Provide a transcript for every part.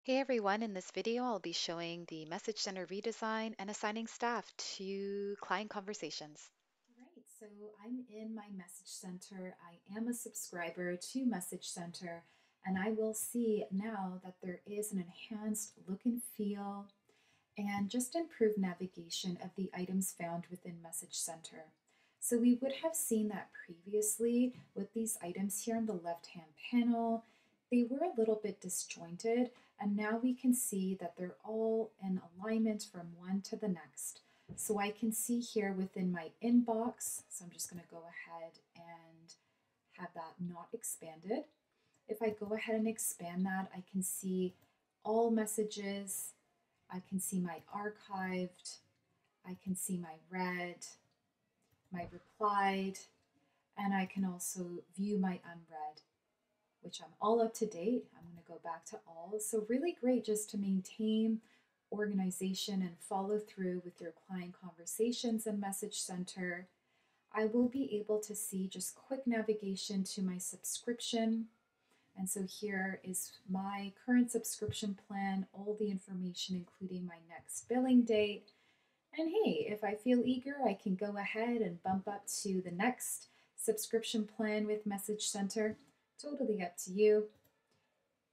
Hey everyone, in this video I'll be showing the message center redesign and assigning staff to client conversations. Right, so I'm in my message center. I am a subscriber to Message Center, and I will see now that there is an enhanced look and feel and just improved navigation of the items found within Message Center. So we would have seen that previously with these items here on the left-hand panel. They were a little bit disjointed, and now we can see that they're all in alignment from one to the next. So I can see here within my inbox, so I'm just going to go ahead and have that not expanded. If I go ahead and expand that, I can see all messages, I can see my archived, I can see my read, my replied, and I can also view my unread, which I'm all up to date. I'm going to go back to all. So, really great just to maintain organization and follow through with your client conversations and message center. I will be able to see just quick navigation to my subscription. And so here is my current subscription plan, all the information, including my next billing date. And hey, if I feel eager, I can go ahead and bump up to the next subscription plan with Message Center. Totally up to you.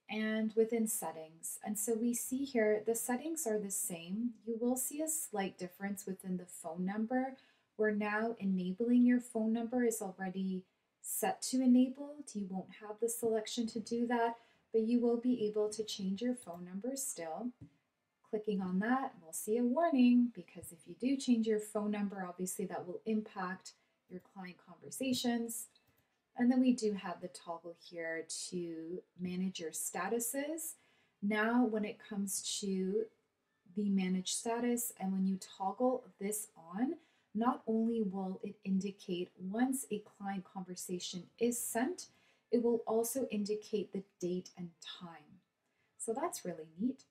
And within settings. And so we see here the settings are the same. You will see a slight difference within the phone number, where now enabling your phone number is already set to enabled. You won't have the selection to do that, but you will be able to change your phone number still. Clicking on that, we'll see a warning because if you do change your phone number, obviously that will impact your client conversations. And then we do have the toggle here to manage your statuses. Now, when it comes to the manage status, and when you toggle this on, not only will it indicate once a client conversation is sent, it will also indicate the date and time. So that's really neat.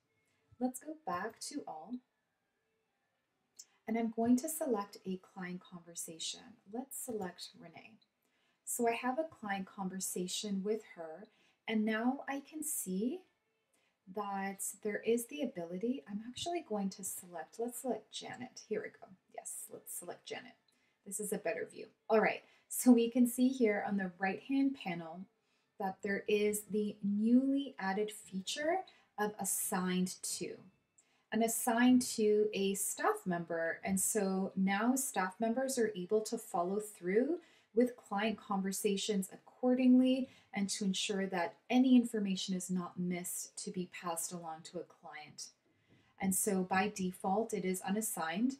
Let's go back to all, and I'm going to select a client conversation. Let's select Renee. So I have a client conversation with her, and now I can see that there is the ability. I'm actually going to select, let's select Janet. Here we go. Yes, let's select Janet. This is a better view. All right, so we can see here on the right-hand panel that there is the newly added feature of assigned to and assigned to a staff member. And so now staff members are able to follow through with client conversations accordingly and to ensure that any information is not missed to be passed along to a client. And so by default, it is unassigned.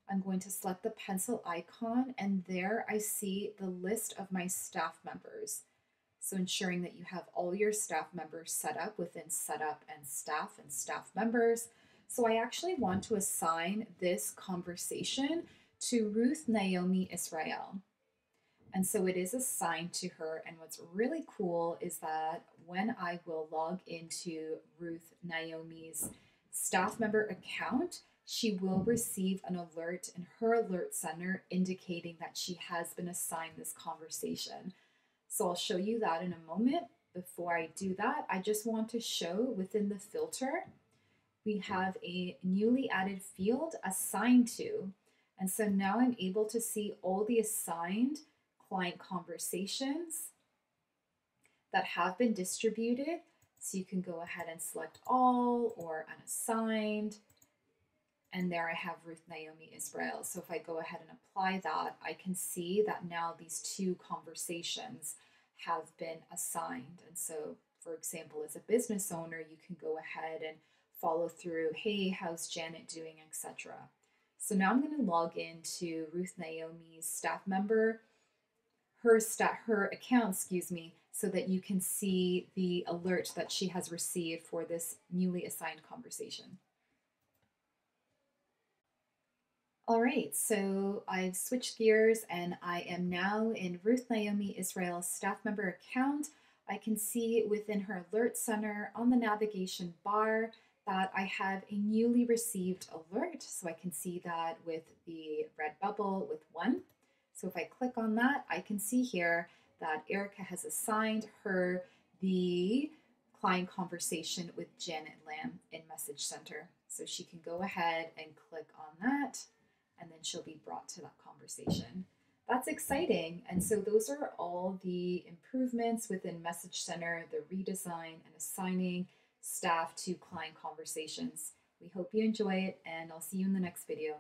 I'm going to select the pencil icon, and there I see the list of my staff members. So ensuring that you have all your staff members set up within setup and staff members. So I actually want to assign this conversation to Ruth Naomi Israel. And so it is assigned to her. And what's really cool is that when I will log into Ruth Naomi's staff member account, she will receive an alert in her alert center indicating that she has been assigned this conversation. So I'll show you that in a moment. Before I do that, I just want to show within the filter, we have a newly added field assigned to. And so now I'm able to see all the assigned client conversations that have been distributed. So you can go ahead and select all or unassigned. And there I have Ruth Naomi Israel. So if I go ahead and apply that, I can see that now these two conversations have been assigned. And so, for example, as a business owner, you can go ahead and follow through, hey, how's Janet doing, etc. So now I'm going to log into Ruth Naomi's staff member, her account, so that you can see the alert that she has received for this newly assigned conversation. All right, so I've switched gears and I am now in Ruth Naomi Israel's staff member account. I can see within her alert center on the navigation bar that I have a newly received alert. So I can see that with the red bubble with 1. So if I click on that, I can see here that Erica has assigned her the client conversation with Janet Lamb in Message Center. So she can go ahead and click on that, and then she'll be brought to that conversation. That's exciting. And so those are all the improvements within Message Center, the redesign and assigning staff to client conversations. We hope you enjoy it, and I'll see you in the next video.